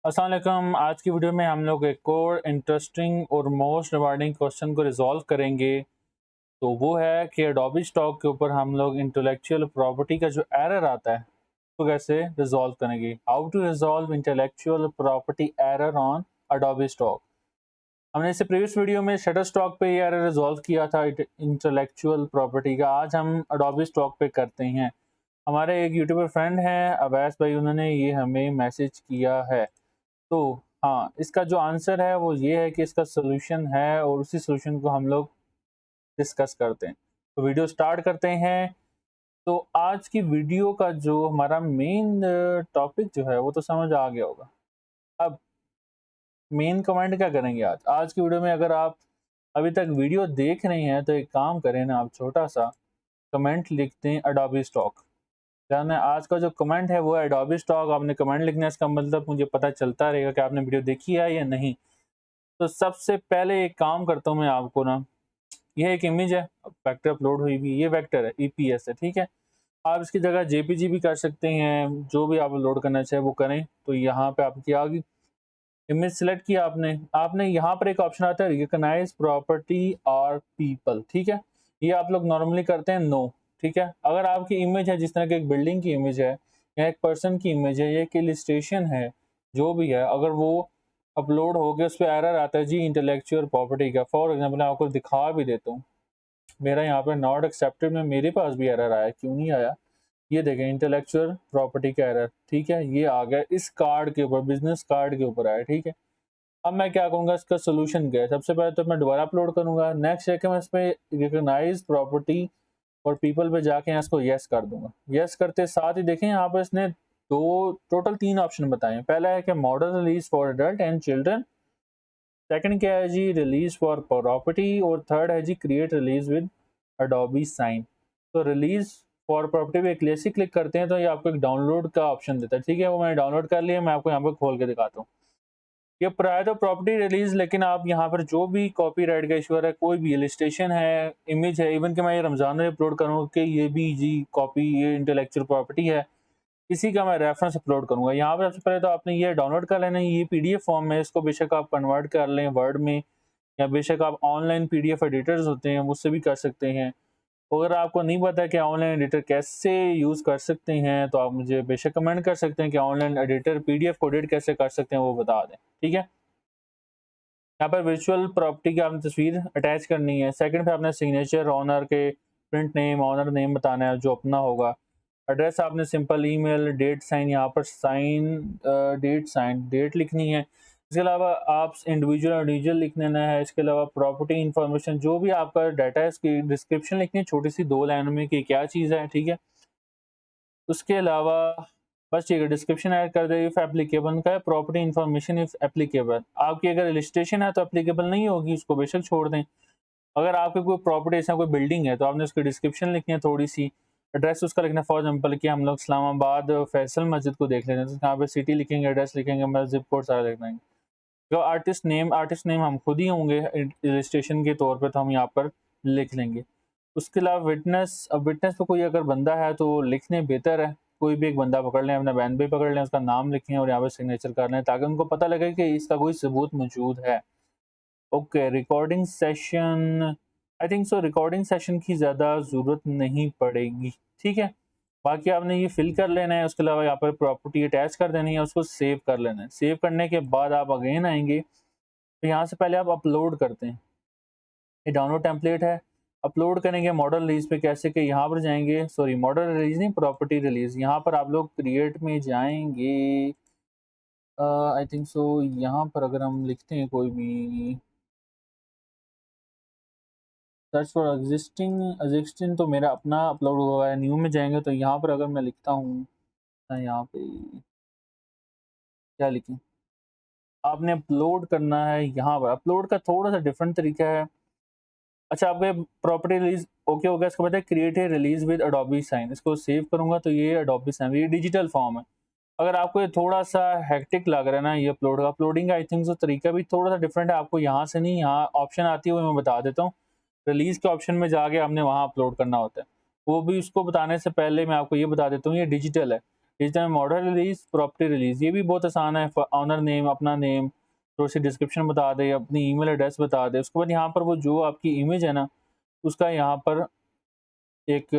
अस्सलाम वालेकुम। आज की वीडियो में हम लोग एक और इंटरेस्टिंग और मोस्ट रिवार्डिंग क्वेश्चन को रिजॉल्व करेंगे। तो वो है कि एडोबी स्टॉक के ऊपर हम लोग इंटेलेक्चुअल प्रॉपर्टी का जो एरर आता है तो कैसे रिजॉल्व करेंगे। How to resolve intellectual property error on Adobe Stock. हमने इससे प्रीवियस वीडियो में शटर स्टॉक पे ये एरर रिजॉल्व किया था इंटेलेक्चुअल प्रॉपर्टी का। आज हम एडोबी स्टॉक पे करते हैं। हमारे एक यूट्यूबर फ्रेंड हैं अवैस भाई, उन्होंने ये हमें मैसेज किया है। तो हाँ, इसका जो आंसर है वो ये है कि इसका सोल्यूशन है और उसी सोल्यूशन को हम लोग डिस्कस करते हैं। तो वीडियो स्टार्ट करते हैं। तो आज की वीडियो का जो हमारा मेन टॉपिक जो है वो तो समझ आ गया होगा। अब मेन कमेंट क्या करेंगे आज आज की वीडियो में। अगर आप अभी तक वीडियो देख रहे हैं तो एक काम करें ना, आप छोटा सा कमेंट लिखते हैं एडोबी स्टॉक। जाना आज का जो कमेंट है वो है एडोबी स्टॉक। आपने कमेंट लिखना है, इसका मतलब मुझे पता चलता रहेगा कि आपने वीडियो देखी है या नहीं। तो सबसे पहले एक काम करता हूँ मैं आपको ना, यह एक इमेज है वेक्टर अपलोड हुई भी, ये वेक्टर है ईपीएस है, ठीक है। आप इसकी जगह जेपीजी भी कर सकते हैं, जो भी आप अपलोड करना चाहे वो करें। तो यहाँ पे आपकी आ गई इमेज, सिलेक्ट किया आपने। आपने यहाँ पर एक ऑप्शन आता है रिकॉग्नाइज प्रॉपर्टी और पीपल, ठीक है। ये आप लोग नॉर्मली करते हैं नो, ठीक है। अगर आपकी इमेज है जिस तरह की एक बिल्डिंग की इमेज है या एक पर्सन की इमेज है या एक इलिस्ट्रेशन है, जो भी है, अगर वो अपलोड हो गया उस पर एरर आता है जी इंटेलेक्चुअल प्रॉपर्टी का। फॉर एग्जाम्पल मैं आपको दिखा भी देता हूँ, मेरा यहाँ पर नॉट एक्सेप्टेड में मेरे पास भी एरर आया, क्यों नहीं आया ये देखें, इंटेलेक्चुअल प्रॉपर्टी का एरर, ठीक है। ये आ गया इस कार्ड के ऊपर, बिजनेस कार्ड के ऊपर आया, ठीक है। अब मैं क्या करूँगा, इसका सोल्यूशन क्या है। सबसे पहले तो मैं दोबारा अपलोड करूँगा। नेक्स्ट है कि मैं इसमें रिकॉग्नाइज प्रॉपर्टी और पीपल पे जाके यहाँ इसको यस कर दूंगा। यस करते साथ ही देखें यहाँ पर इसने दो टोटल तीन ऑप्शन बताए हैं। पहला है कि model release for adult and children, second क्या है जी रिलीज फॉर प्रॉपर्टी, और थर्ड है जी create release with Adobe Sign. तो रिलीज फॉर प्रॉपर्टी पे क्लिक करते हैं तो ये आपको एक डाउनलोड का ऑप्शन देता है, ठीक है। वो मैंने डाउनलोड कर लिया, मैं आपको यहाँ पर खोल के दिखाता हूँ। ये प्राय तो प्रॉपर्टी रिलीज, लेकिन आप यहाँ पर जो भी कॉपीराइट का इश्यूर है, कोई भी इलिस्ट्रेशन है, इमेज है, इवन कि मैं ये रमजान में अपलोड करूँगा कि ये भी जी कॉपी, ये इंटेलेक्चुअल प्रॉपर्टी है, इसी का मैं रेफरेंस अपलोड करूँगा। यहाँ पर सबसे पहले तो आपने ये डाउनलोड कर लेना है, ये पीडीएफ फॉर्म में। इसको बेशक आप कन्वर्ट कर लें वर्ड में, या बेशक आप ऑनलाइन पीडीएफ एडिटर्स होते हैं उससे भी कर सकते हैं। अगर आपको नहीं पता कि ऑनलाइन एडिटर कैसे यूज़ कर सकते हैं तो आप मुझे बेशक कमेंट कर सकते हैं कि ऑनलाइन एडिटर पीडीएफ को एडिट कैसे कर सकते हैं, वो बता दें, ठीक है। यहाँ पर वर्चुअल प्रॉपर्टी की आपने तस्वीर अटैच करनी है। सेकंड पे आपने सिग्नेचर, ऑनर के प्रिंट नेम, ऑनर नेम बताना है जो अपना होगा। एड्रेस आपने सिंपल ईमेल, डेट साइन, यहाँ पर साइन डेट लिखनी है। इसके अलावा आप इंडिविजुअल लिख लेना है। इसके अलावा प्रॉपर्टी इन्फॉर्मेशन, जो भी आपका डाटा है इसकी डिस्क्रिप्शन लिखनी है छोटी सी 2 लाइन में कि क्या चीज़ है, ठीक है। उसके अलावा बस ठीक है, डिस्क्रिप्शन ऐड कर दे। इफ एप्लीकेबल का है प्रॉपर्टी इन्फॉर्मेशन इफ एप्लीकेबल। आपकी अगर रजिस्ट्रेशन है तो एप्लीकेबल नहीं होगी, उसको बेशक छोड़ दें। अगर आपकी कोई प्रॉपर्टी ऐसा कोई बिल्डिंग है तो आपने उसकी डिस्क्रिप्शन लिखनी है थोड़ी सी। एड्रेस उसका लिखना है, फॉर एग्जाम्पल कि हम लोग इस्लामाबाद फैसल मस्जिद को देख लेते हैं तो यहाँ पे सिटी लिखेंगे, एड्रेस लिखेंगे, मतलब जिप कोड सारा लिख देंगे। जो आर्टिस्ट नेम हम खुद ही होंगे रजिस्ट्रेशन के तौर पर, तो हम यहाँ पर लिख लेंगे। उसके अलावा विटनेस, अब विटनेस पे कोई अगर बंदा है तो लिखने बेहतर है, कोई भी एक बंदा पकड़ लें, अपना बहन भी पकड़ लें, उसका नाम लिखें और यहाँ पे सिग्नेचर कर लें ताकि उनको पता लगे कि इसका कोई सबूत मौजूद है। Okay, recording session, I think so recording session की ज़्यादा ज़रूरत नहीं पड़ेगी, ठीक है। बाकी आपने ये फिल कर लेना है। उसके अलावा यहाँ पर प्रॉपर्टी अटैच कर देनी है, उसको सेव कर लेना है। सेव करने के बाद आप अगेन आएंगे तो यहाँ से पहले आप अपलोड करते हैं। ये डाउनलोड टेम्पलेट है, अपलोड करेंगे मॉडल रिलीज पे। कैसे कि यहाँ पर जाएंगे, सॉरी मॉडल रिलीज नहीं, प्रॉपर्टी रिलीज। यहाँ पर आप लोग क्रिएट में जाएंगे, आई थिंक सो यहाँ पर अगर हम लिखते हैं कोई भी सर्च फॉर एग्जिस्टिंग तो मेरा अपना अपलोड हुआ है। न्यू में जाएंगे तो यहाँ पर अगर मैं लिखता हूँ, यहाँ पे क्या लिखें, आपने अपलोड करना है। यहाँ पर अपलोड का थोड़ा सा डिफरेंट तरीका है। अच्छा, आपके प्रॉपर्टी रिलीज ओके हो गया। इसके बाद क्रिएट है रिलीज विद अडोबी साइन। इसको सेव करूंगा तो ये अडोबी साइन, ये डिजिटल फॉर्म है। अगर आपको ये थोड़ा सा हेक्टिक लग रहा है ना, ये अपलोडिंग का आई थिंक सो तरीका भी थोड़ा सा डिफरेंट है। आपको यहाँ से नहीं, यहाँ ऑप्शन आती है वो मैं बता देता हूँ। रिलीज के ऑप्शन में जाके हमने वहाँ अपलोड करना होता है। वो भी उसको बताने से पहले मैं आपको ये बता देता हूँ, ये डिजिटल है। Digital model release, property release, ये भी बहुत आसान है। ऑनर नेम, अपना नेम, थोड़ी सी डिस्क्रिप्शन बता दे, अपनी ईमेल एड्रेस बता दे। उसके बाद यहाँ पर वो जो आपकी इमेज है ना, उसका यहाँ पर एक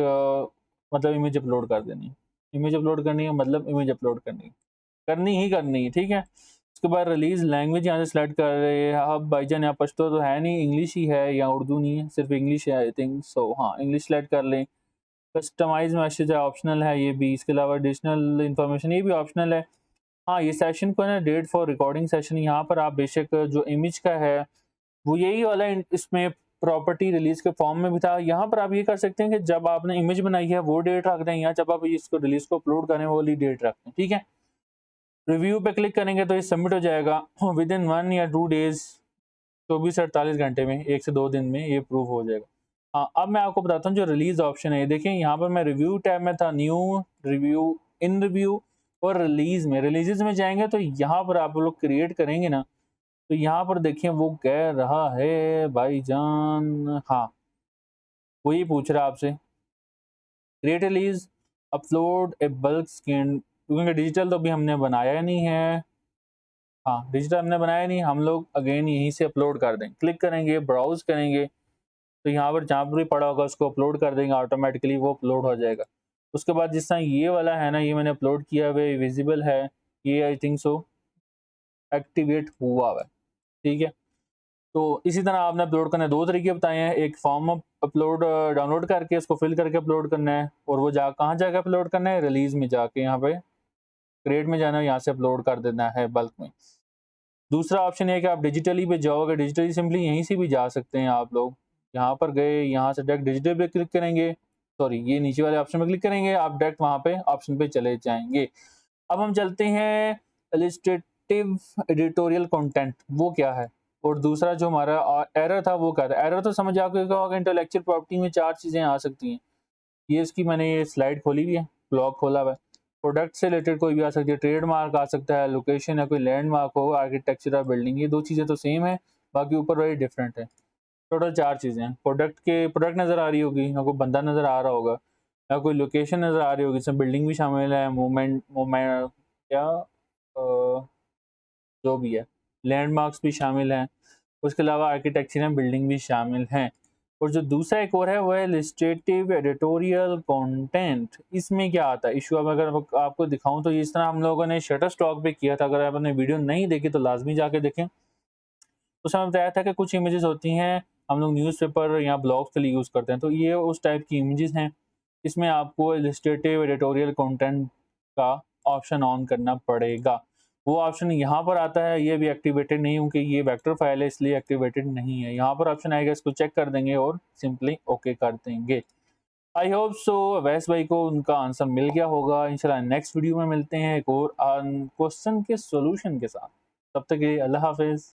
मतलब इमेज अपलोड कर देनी। इमेज अपलोड करनी है, मतलब इमेज अपलोड करनी ही करनी है, ठीक है। उसके बाद रिलीज लैंग्वेज यहाँ से सेलेक्ट कर रहे हैं। अब भाईजान यहाँ पश्तो तो है नहीं, इंग्लिश ही है या उर्दू नहीं है, सिर्फ इंग्लिश है आई थिंक सो। हाँ, इंग्लिश सेलेक्ट कर लें। कस्टमाइज मैसेज है, ऑप्शनल है ये भी। इसके अलावा एडिशनल इन्फॉर्मेशन ये भी ऑप्शनल है। हाँ, ये सेशन को ना डेट फॉर रिकॉर्डिंग सेशन, यहाँ पर आप बेशक जो इमेज का है वो यही वाला इसमें प्रॉपर्टी रिलीज के फॉर्म में भी था। यहाँ पर आप ये कर सकते हैं कि जब आपने इमेज बनाई है वो डेट रख दें, या जब आप इसको रिलीज को अपलोड करें वो वाली डेट रख दें, ठीक है। रिव्यू पे क्लिक करेंगे तो ये सबमिट हो जाएगा विद इन 1 या 2 डेज, 24 से 48 घंटे में, 1 से 2 दिन में ये प्रूव हो जाएगा। हाँ, अब मैं आपको बताता हूँ जो रिलीज ऑप्शन है। देखें यहाँ पर मैं रिव्यू टैब में था, न्यू, रिव्यू, इन रिव्यू और रिलीज में। रिलीजेस में जाएंगे तो यहाँ पर आप लोग क्रिएट करेंगे ना, तो यहाँ पर देखिए वो कह रहा है भाईजान, हाँ वही पूछ रहा है आपसे, क्रिएट रिलीज, अपलोड ए बल्क स्कैन, क्योंकि डिजिटल तो अभी हमने बनाया नहीं है। हाँ, डिजिटल हमने बनाया नहीं, हम लोग अगेन यहीं से अपलोड कर देंगे। क्लिक करेंगे, ब्राउज करेंगे, तो यहाँ पर जहाँ पर भी पड़ा होगा उसको अपलोड कर देंगे, ऑटोमेटिकली वो अपलोड हो जाएगा। उसके बाद जिस तरह ये वाला है ना, ये मैंने अपलोड किया हुआ है, विजिबल है, ये आई थिंक सो एक्टिवेट हुआ हुआ है, ठीक है। तो इसी तरह आपने अपलोड करने 2 तरीके बताए हैं। एक फॉर्म अपलोड डाउनलोड करके उसको फिल करके अपलोड करना है, और वो कहाँ जाकर अपलोड करना है, रिलीज में जाके यहाँ पे क्रिएट में जाना है, यहाँ से अपलोड कर देना है बल्क में। दूसरा ऑप्शन है कि आप डिजिटली पे जाओगे, डिजिटली सिंपली यहीं से भी जा सकते हैं आप लोग। यहाँ पर गए, यहाँ से डायरेक्ट डिजिटल पे क्लिक करेंगे, सॉरी ये नीचे वाले ऑप्शन पे क्लिक करेंगे, आप डायरेक्ट वहाँ पे ऑप्शन पे चले जाएंगे। अब हम चलते हैं इलस्ट्रेटिव एडिटोरियल कंटेंट, वो क्या है, और दूसरा जो हमारा एरर था वो क्या था। एरर तो समझ आपको इंटेलेक्चुअल प्रॉपर्टी में 4 चीज़ें आ सकती हैं। ये इसकी मैंने ये स्लाइड खोली हुई है, ब्लॉग खोला हुआ है। प्रोडक्ट से रिलेटेड कोई भी आ सकती है, ट्रेडमार्क आ सकता है, लोकेशन है, कोई लैंडमार्क हो, आर्किटेक्चर ऑफ बिल्डिंग, ये 2 चीज़ें तो सेम है, बाकी ऊपर वाली डिफरेंट है। टोटल 4 चीज़ें हैं। प्रोडक्ट नज़र आ रही होगी, या कोई बंदा नज़र आ रहा होगा, या कोई लोकेशन नज़र आ रही होगी, इसमें बिल्डिंग भी शामिल है, मूवमेंट क्या जो भी है, लैंडमार्क्स भी शामिल हैं। उसके अलावा आर्किटेक्चर एंड बिल्डिंग भी शामिल हैं। और जो दूसरा एक और है वो है इलस्ट्रेटिव एडिटोरियल कंटेंट। इसमें क्या आता है इशू, अब अगर आपको दिखाऊं तो इस तरह हम लोगों ने शटर स्टॉक पे किया था। अगर आपने वीडियो नहीं देखी तो लाजमी जाके देखें। उस समय बताया था कि कुछ इमेजेस होती हैं हम लोग न्यूज़पेपर या ब्लॉग्स के लिए यूज़ करते हैं, तो ये उस टाइप की इमेजेस हैं। इसमें आपको इलस्ट्रेटिव एडिटोरियल कंटेंट का ऑप्शन ऑन करना पड़ेगा। वो ऑप्शन यहाँ पर आता है, ये भी एक्टिवेटेड नहीं, क्योंकि ये वेक्टर फाइल है इसलिए एक्टिवेटेड नहीं है। यहाँ पर ऑप्शन आएगा, इसको चेक कर देंगे और सिंपली ओके कर देंगे। आई होप सो अवैस भाई को उनका आंसर मिल गया होगा। इंशाल्लाह नेक्स्ट वीडियो में मिलते हैं एक और क्वेश्चन के सॉल्यूशन के साथ। तब तक के लिए अल्लाह हाफिज़।